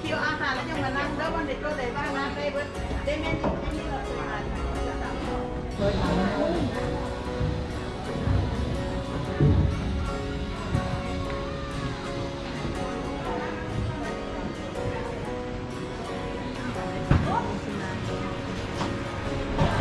คิวอาหารแล้วยังมานั่งแล้ววันเด็กก็เลยบ้างนะได้เบิร์ดได้แม่นี่แม่นี่เราเคยมาจะตาม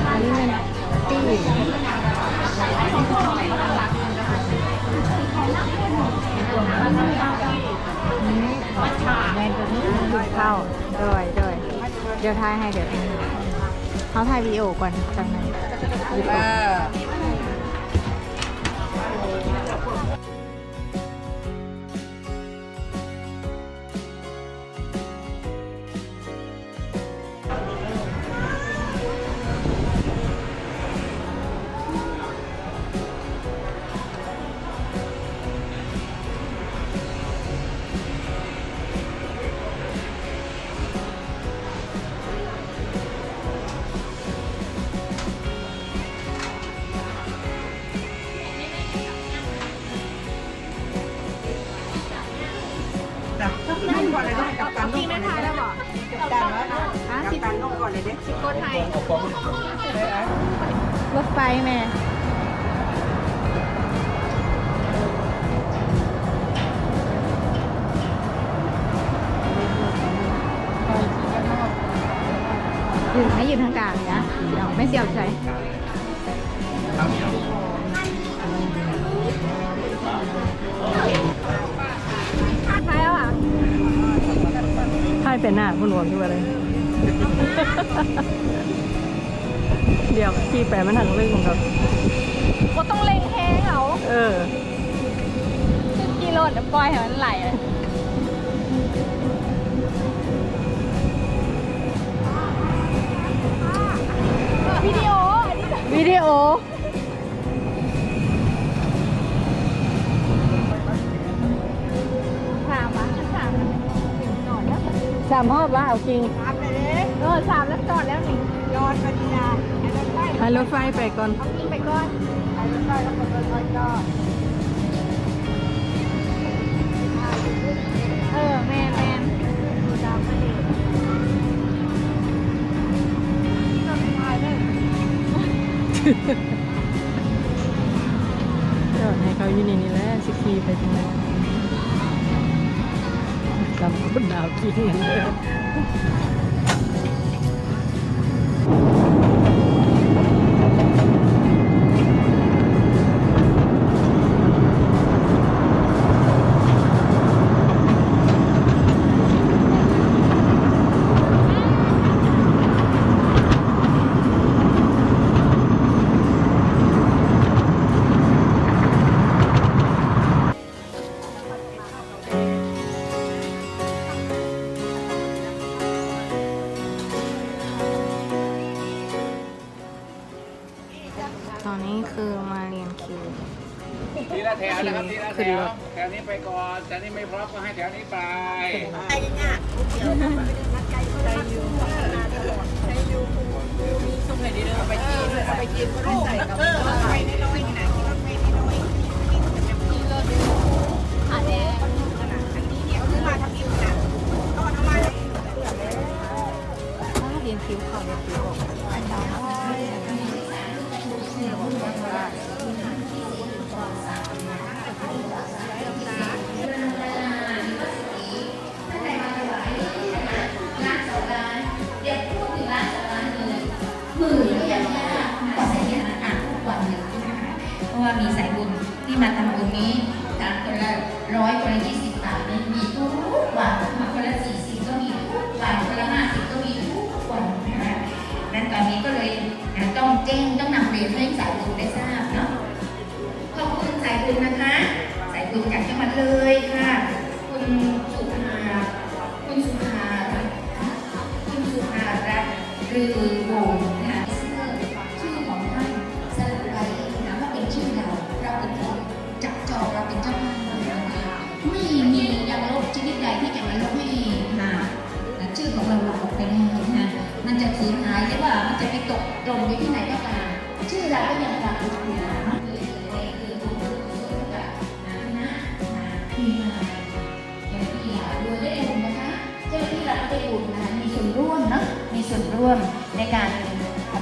อันนี้เป็นตี้แมนตัวนี้กินข้าวด้วยเดี๋ยวถ่ายให้เดี๋ยวเขาถ่ายวิดีโอก่อนจากนั้นนั่งก่อนเลยนะกับการนุ่งไม่ทายแล้วบอกกับการแล้วนะกับการนุ่งก่อนเลยเด็กชิโก้ไทยรถไฟแม่ยืนให้ยืนทางกลางนะเดี๋ยวไม่เสียวใจใครแล้วอ่ะใครเป็นหน้าคุณหลวงที่ว่าเลย เดี๋ยวขี่แปรมันหันเรื่องของเขาก็ต้องเล็งแห้งเขากิโลจะปล่อยให้มันไหลเลยวิดีโอสามรอบว่าเอาจริง3ไปเลย3แล้วจอดแล้วนี่ย้อนไปดีนะให้รถไฟไปก่อนเอาจริงไปก่อนให้รถไฟแล้วก็รถไฟจอดแมนดูดาวมาดิเราไปถ่ายเลยจอดให้เขาอยู่นี่แหละสิขี่ไปตรงนั้นจำคนดาวกินกันเลยตอนนี้คือมาเรียนคิวทีละแถวนะครับทีละแถวแถวนี้ไปก่อนแถวนี้ไม่พร้อมก็ให้แถวนี้ไปไอ้เนี่ยเดี๋ยวใจยูใจยูมีส่งไหนดีเลยเอาไปกินก็ได้ใส่กับไปน้อยๆนี่นะที่รถไฟน้อยๆที่จะมีรถอันนี้อันนี้เนี่ยเอาขึ้นมาทำอิวนะก็เอามาเรียนคิวเขาเรียนคิวบอกว่ามีสายบุญที่มาทำบุญนี้จากคนละ100คนละ20 บาทนี่มีทุกวันมาคนละ40ก็มีทุกวันคนละ50ก็มีทุกวันนะคะนั้นตอนนี้ก็เลยต้องแจ้งต้องนำเรียนให้สายบุญได้ทราบเนาะขอบคุณสายบุญนะคะสายบุญจากจังหวัดเลยค่ะคุณสุภารัตน์รือวงนะคะชื่อของท่านสรุปไว้นะว่าเป็นชื่อเราเป็นคนจับจองเราเป็นเจ้าภาพนะคะไม่มียังลบชนิดใดที่จะมาลบให้มาชื่อของเราออกไปได้นะมันจะสูญหายหรือว่ามันจะไปตกตรงอยู่ที่ไหนก็ตามชื่อเราก็ยังปรากฏอยู่นะคือบุญกุศลกับคณะทีมงานอย่างที่โดยได้เองนะคะเจ้าที่เรา บุญนะคะมีส่วนร่วมเนาะมีส่วนร่วมในการ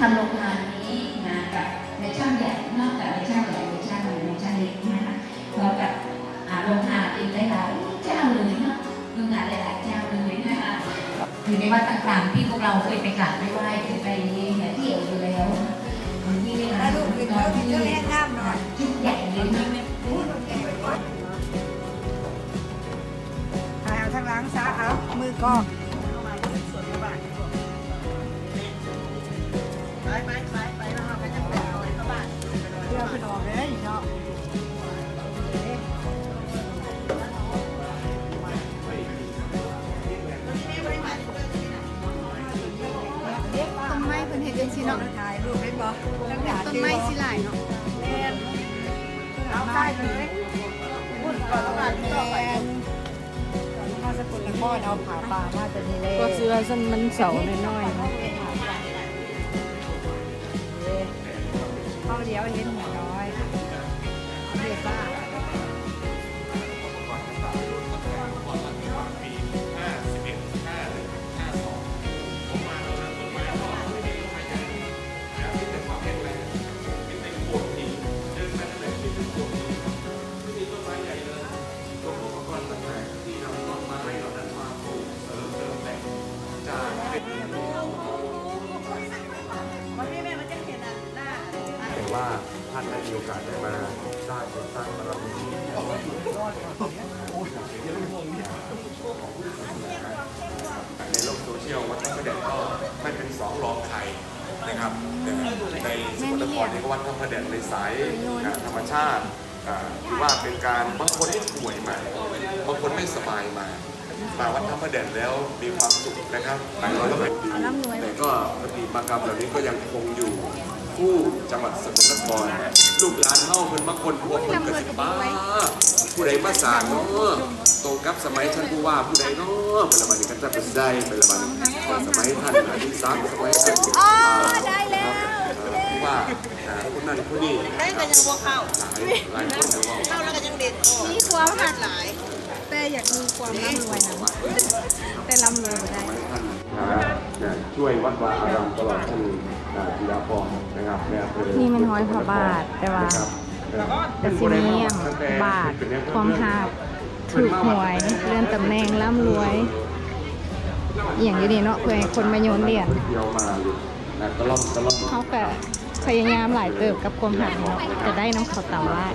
ทำโรงทานนี้นะกับในช่างใหญ่นอกจากในช่างใหญ่ในช่างเล็กนะคะเรากับโรงทานอีกหลายๆเจ้าเลยเนาะโรงทานหลายๆเจ้าเลยนะคะอยู่ในวัดต่างๆที่พวกเราเคยไปกราบไปไหว้ไปเที่ยวอยู่แล้วที่นี่นะลูกเป็นเราที่เล่นน้ำหน่อยชุดใหญ่เลยนะ เอาทางล้างซะเอามือกองไปแล้วเราไปจะไปเอาเข้าบ้านเดี๋ยวไปออกเลยเนาะต้นไม้เพิ่นเฮ็ดจังซี่เนาะถ่ายรูปได้บ่ต้นไม้สิหลายเนาะเอาได้เลยพูดก่อนแล้วกันต่อไปถ้าสกุลละก้อนเอาผ่าปลามาจะนี่เลย ก็เสื้อสั้นมันเสาน้อยๆเนาะ เข้าเดียวเห็นหัวน้อยเด็กบ้า แต่ว่าท่านได้มีโอกาสได้มาสร้างบุญสร้างบารมีในโลกโซเชียลวัดพระประแดงก็ไม่เป็นสองรองใครนะครับแต่ในสกลนครนี่ก็วัดพระประแดงในสายธรรมชาติถือว่าเป็นการบางคนที่ป่วยมาบางคนไม่สบายมาวัดพระประแดงแล้วมีความสุขนะครับหลายร้อยก็เป็นปีแต่ก็ปฏิมากรรมเหล่านี้ก็ยังคงอยู่ผู้จังหวัดสกลนครลูกหลานเฮาเพิ่นมาคนพวกคนกสิบ้าผู้ใดมาสร้างเนาะตรงกับสมัยท่านผู้ว่าผู้ใดเนาะเป็นละบัดนี้ก็จะเป็นได้เป็นละบัดสมัยท่านอดีศักดิ์สมัยท่านได้แล้วผู้ว่าคนนั้นคนนี้ได้ก็ยังบ่เข้าหลายคนจะว่าเข้าแล้วก็ยังเด็ดมีความหัดหลายแต่อยากมีความร่ำรวยนะแต่ร่ำรวยไม่ได้ช่วยวัดวาอารามตลอดท่านธีรพรนะครับในอำเภอ นี่มันห้อยพระบาทแต่ว่าแต่สิเนียมบาทความหักถูกหวยเลื่อนตำแหน่งร่ำรวยอย่างนี้เนาะเพื่อให้คนมาโยนเหรียญ เดียวมาตลอดเขาก็พยายามหลายเติบกับความหักเนาะจะได้น้องเขาต่ำว่า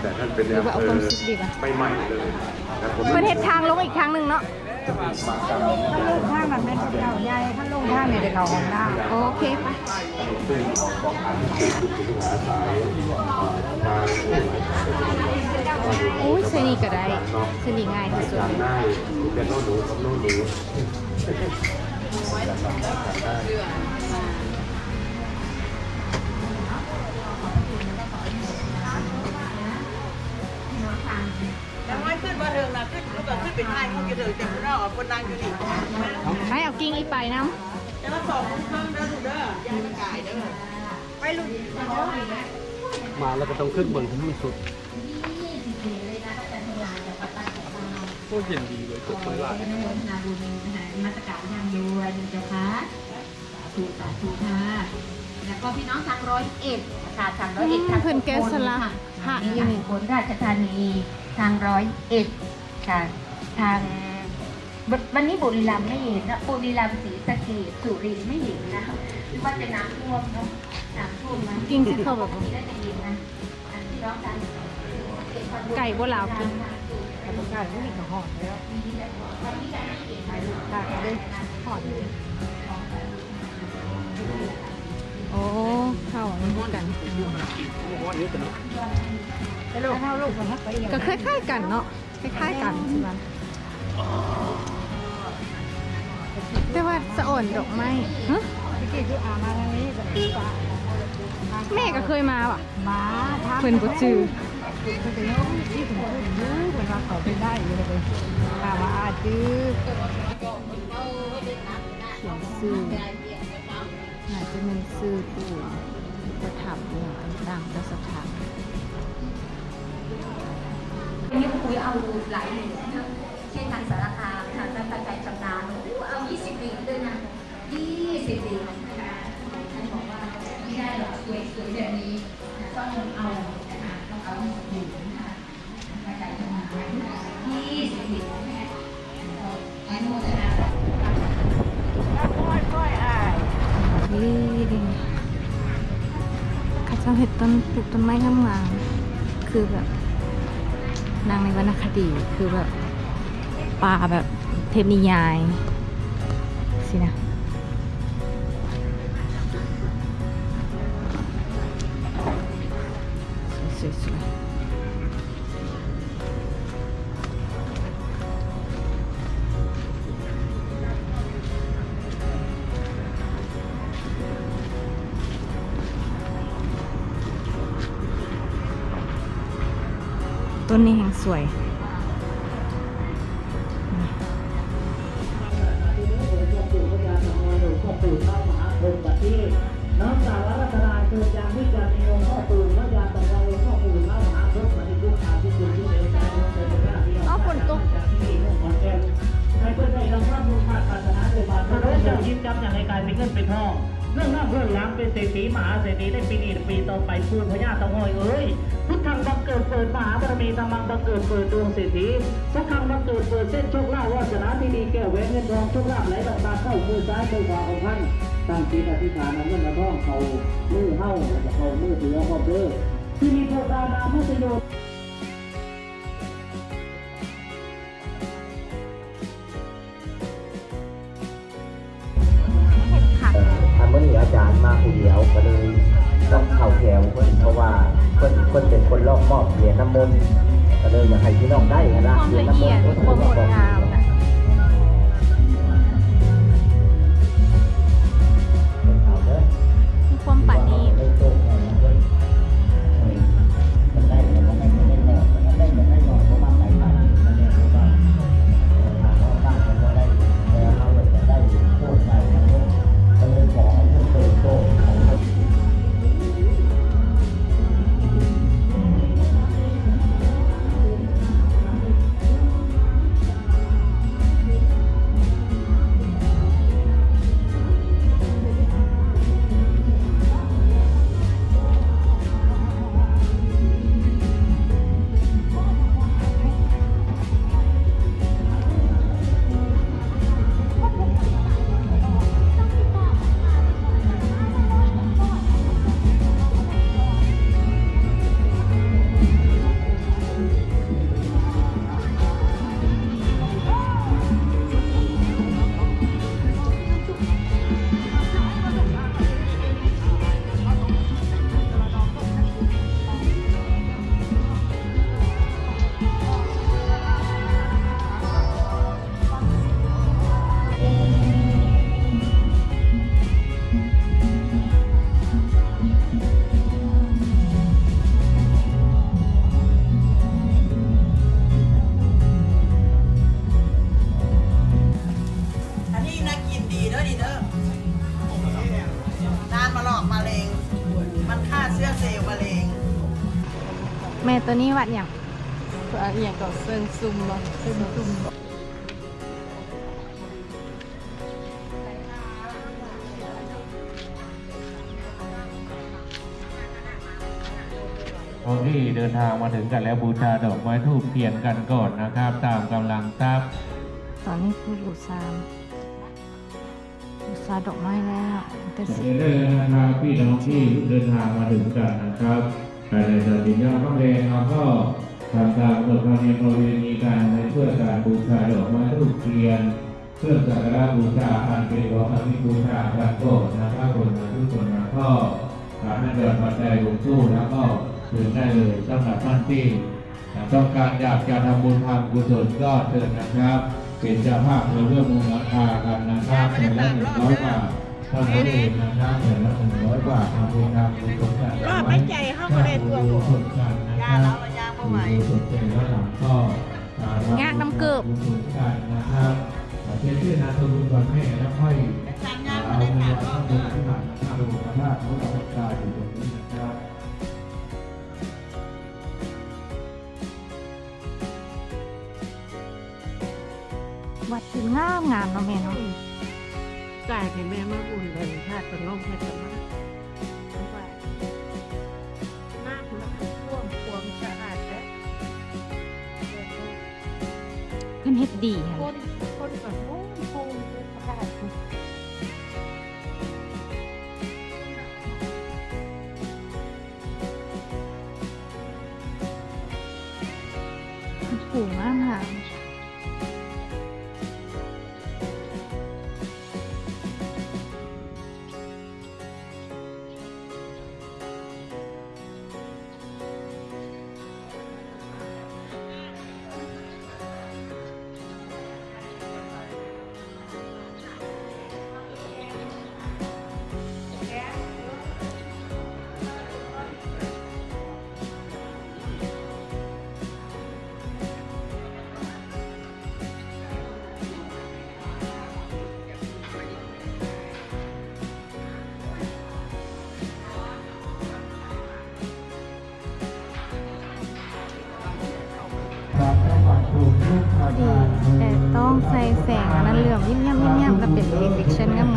แต่ท่านเป็น หรือว่าเอาความคิดดีป่ะ ไม่ใหม่เลยนะผม ประเทศทางลงอีกครั้งหนึ่งเนาะ ถ้าลงทางมันเป็นเก่าใหญ่ถ้าลงทางเนี่ยเดี๋ยวเขาของหน้า โอเคปะ ซึ่งของอันเป็นผู้อาศัยทาง อุ้ยเซนี่ก็ได้เซนี่ง่ายที่สุด จำได้เป็นโน้ตหนูกับโน้ตหนูแล้วไม่ขึ้นมาเดิมนะขึ้นลูกก็ขึ้นเป็นไห้เขาจะเดินเต็มรอบคนนางอยู่นี่ ให้เอากิ้งอีไปน้ แต่ว่าสองคนเพิ่มเด้อลูกเด้อยายมันกายเด้อไปลูก มาแล้วก็ต้องขึ้นเบิ่งให้มันสุดก็เย็นดีเลยสุดเลยล่ะ นาบุญมาตรการทางด้วยเจ้าค่ะถูกค่ะแล้วก็พี่น้องทาง101ค่ะทาง101ทาง ำเพื่อนแกสละพระอยู่นี่ คนราชธานีทาง101ค่ะทางวันนี้บุรีรัมย์ไม่เห็นนะบุรีรัมย์ศรีสะเกษสุรินทร์ไม่เห็นนะหรือว่าจะน้ำท่วมเนาะน้ำท่วมมา กิ้งที่เข้าแบบ ที่ได้จะเห็นนะพี่น้องกัน ไก่บ่ลาวกิน แต่ประกาศไม่มีกระหอบแล้วตากเลยหอดเลย โอ้เข้ามันพูดกัน แล้วลูกเท่าลูกมันทักไปอย่าง ก็คล้ายๆกันเนาะคล้ายๆกันใช่ไหมแต่ว่าสะอ่อนดอกไม้ฮะ พี่กี้ที่อามาทางนี้กับพี่ป้า แม่ก็เคยมาว่ะ มาทัก เพิ่นบ่จื้อ เพิ่นจะยกที่ถึงขึ้นยื้อเพิ่นว่าเขาเป็นได้อยู่เลยถามว่าอาจื้อ เขียนชื่อน่าจะเป็นชื่อตู้ประทับอย่างต่างๆและสถาน วันนี้คุยเอาหลายหนึ่งนะเช่นทางสารคามทางจังหวัดชำนาญ สิบปีนะคะท่านบอกว่าไม่ได้หรอกสวยๆแบบนี้ต้องเอานะคะต้องเอาอยู่นะคะมาจ่ายทำงาน20 ปีนะคะอนุโมทนาดีข้าเจ้าเห็ดต้นปลูกต้นไม้งามๆคือแบบนางในวรรณคดีคือแบบป่าแบบเทพนิยายสินะสวยๆต้นนี้แห่งสวย น้ำจากรัตนาเกิดยามที่จะมีองค์พ่อปู่พระยาตะวันองค์พ่อปู่พระมหาพรหมที่ผู้ขาที่คุณที่เดียวใจลงเกิดเป็นหน้าที่เราจากที่นี่ขอนแก่นให้เพื่อนใจเราพระบุญขาดศาสนาในบ้านเราจะยิ้มจำอย่างในกายเป็นเงินเป็นทองเรื่องหน้าเพื่อนล้างเป็นเศรษฐีมหาเศรษฐีในปีนี้ปีต่อไปปูพญาตะงอยเอ้ยพุทธังบังเกิดเปิดมหาบารมีธรรมังบังเกิดเปิดดวงเศรษฐีสักครั้งบังเกิดเปิดเส้นโชคลาภวาสนาที่ดีแก้วแหวนเงินทองโชคลาภไหลลงมาเข้ามือซ้ายมือขวาของท่านตั้งจิตอธิษฐานเอาเงินมาท่องเขามือเฮ้าเขามือถือเอาเด้อที่มีโทษานามัสโย ทำเมื่อนี้อาจารย์มาคนเดียวก็เลยต้องเข่าแถวเพื่อนเพราะว่าเพื่อนเป็นคนรอบมอบเหรียญน้ำมนต์ก็เลยอยากให้พี่น้องได้นะ ความละเอียดความงดงามนะ เอาเด้อ มีความปราณีต มันได้มันได้มันได้หน่อยมันได้มันได้หน่อยเพราะมันไหลผ่านมันเนี่ยคือว่าทางเราบ้านมันก็ได้แล้วเราจะได้โทษใจนะก็เลยขอให้เพื่อนเติมโตของเรา แม่ตัวนี้วัดอย่างอย่างก็เซิงซุ่มบ่เซิงซุ่ม พวกที่เดินทางมาถึงกันแล้วบูชาดอกไม้ธูปเทียนกันก่อนนะครับ ตามกำลังทรัพย์ ตอนนี้คือบูชาดอกไม้แล้วแต่สิ เดินนะครับพี่น้องที่เดินทางมาถึงกันนะครับภายในสถานที่พระแดงเราก็ทำตามกฎธรรมเนียมประเพณีการในเพื่อการบูชาดอกไม้ธูปเทียนเพื่อสักการะบูชาอันเป็นของอภิบูชากันก่อนนะครับคนมาทุกคนมาก็การนั่งเดินปัจจัยหลวงปู่แล้วก็ถึงได้เลยสำหรับท่านที่ต้องการอยากจะทำบุญทำกุศลก็เชิญนะครับเป็นเจ้าภาพเราเรื่องมูลราคากันนะครับแต่ละ100 บาทเท่านั้นเองนะครับแต่ละ100 บาททำบุญทำกุศลกันก็ไม่ใจเข้ามาได้ตัวบุญกันนะครับกุศลใจแล้วหลังก็งากน้ำเกือบ กุศลกันนะครับเช่นที่นามสกุลวันแม่แล้วค่อยเอาเงินมาทำบุญที่หลังนะครับดูพระธาตุพระธรรมกายอยู่ตรงนี้นะครับ วัดคืองามงามเนาะแม่เนาะ กายให้แม่มาอุ่นเลยชาติเป็นน้องแค่จะมาน้ำมันท่วมความสะอาดและ เพิ่นเฮ็ดดีค่ะ คนแบบโอ้ยโอ้ยสะอาด ถูกมากค่ะพอดี แต่ต้องใส่แสงอันนั้นเหลื่อมยิ้มย่ำยิ้มย่ำแล้วเป็นเอฟเฟคชั่นงาม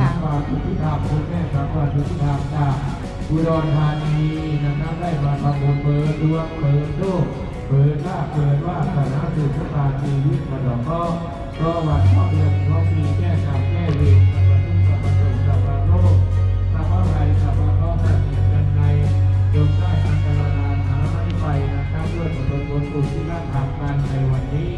อุดรธานีนะครับได้มาทำบุญเปิดดวงเปิดโลกเปิดลาภเปิดว่าสนาสืบชะตาชีวิตมาดอกก็วันเพราะเดือนเพราะปีแก้กรรมแก้เวรสัพพะทุกข์สัพพะโศกสัพพะโรคสัพพะภัยสัพพะเคราะห์สัพพะกันในจงได้อันตรธานหาไม่ไปนะครับด้วยบุญกุศลที่ได้ทำกันในวันนี้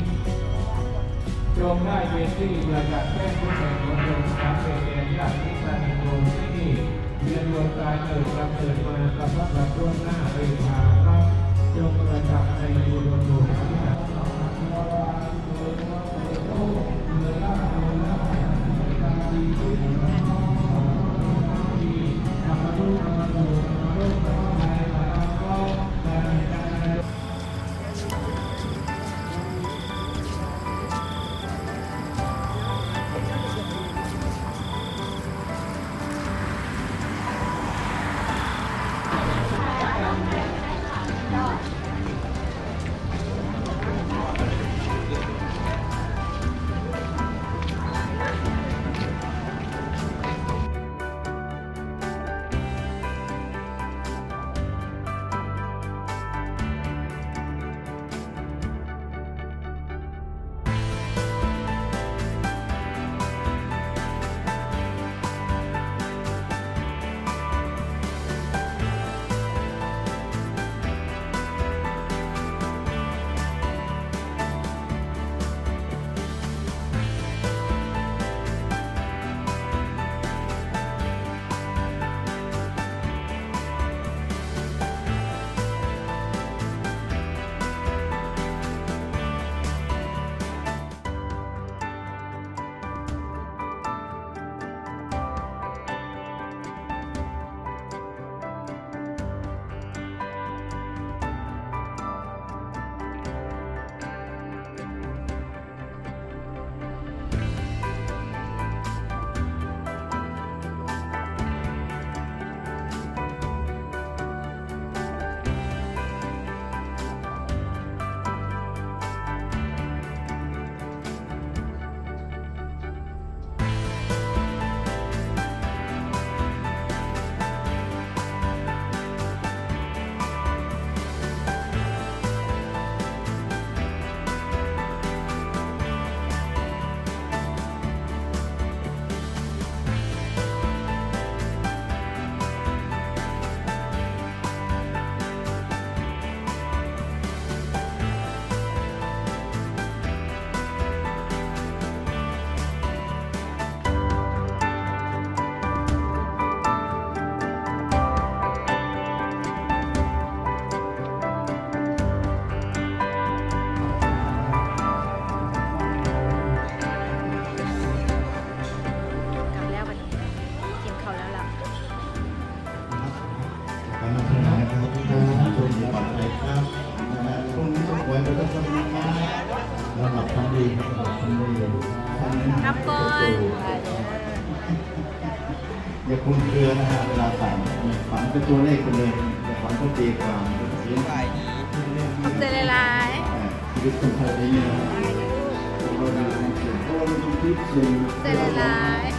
จงได้เป็นที่ประจักษ์แจ้งผู้แห่งบุญจงทำเป็นแก่ญาติมิตรในโลกที่เวียนวนตายเกิดกำเนิดมาสัพพะแบบร่วงหน้าเลยพาครับจงประจักษ์ในบุญโลกที่ได้ครับก่อน อย่าคุมเครือนะฮะเวลาฝันฝันเป็นตัวเลขไปเลยอย่าฝันเป็นตีความเป็นเสียง ขอบใจหลาย ชีวิตคนไทยนี่นะเราดูความเสี่ยงเพราะว่าเราต้องคิดสิ่ง ๆใจหลายๆ